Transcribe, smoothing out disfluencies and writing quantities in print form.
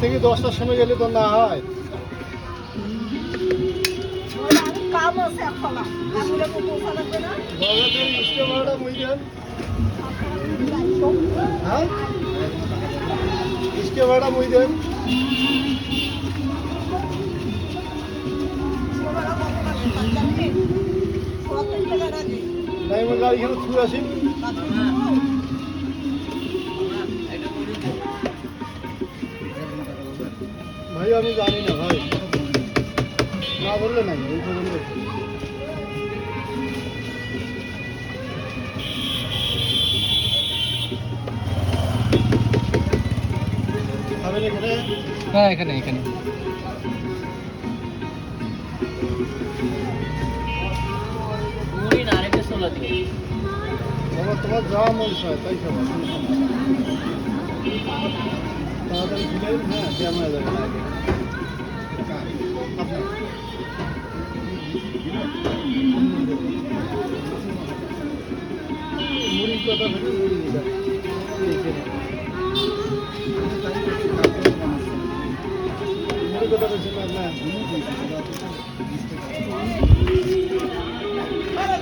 থেকে 10টার সময় গেলে তো না হয়। কাম আছে একলা আমুলে তো পৌঁছা লাগবে না বাগাতের ইস্কে ভাড়া মই দেন। হ্যাঁ ইস্কে ভাড়া মই দেন। তাই আমার গাড়ি এখানে ছুঁয়ে আসি। ভাই আমি জানি না ভাই, না বললে নাই এই তো বললে। খাবেন এখানে? হ্যাঁ এখানে এখানে বাবা তোমার যা মন চায় তাই খাবার, তাড়াতাড়ি খেলে হ্যাঁ জ্যাম হয়ে যাবে। মুড়ির কথা ভেবে মুড়ি দিলাম। মুড়ি কথা বলছিলাম না।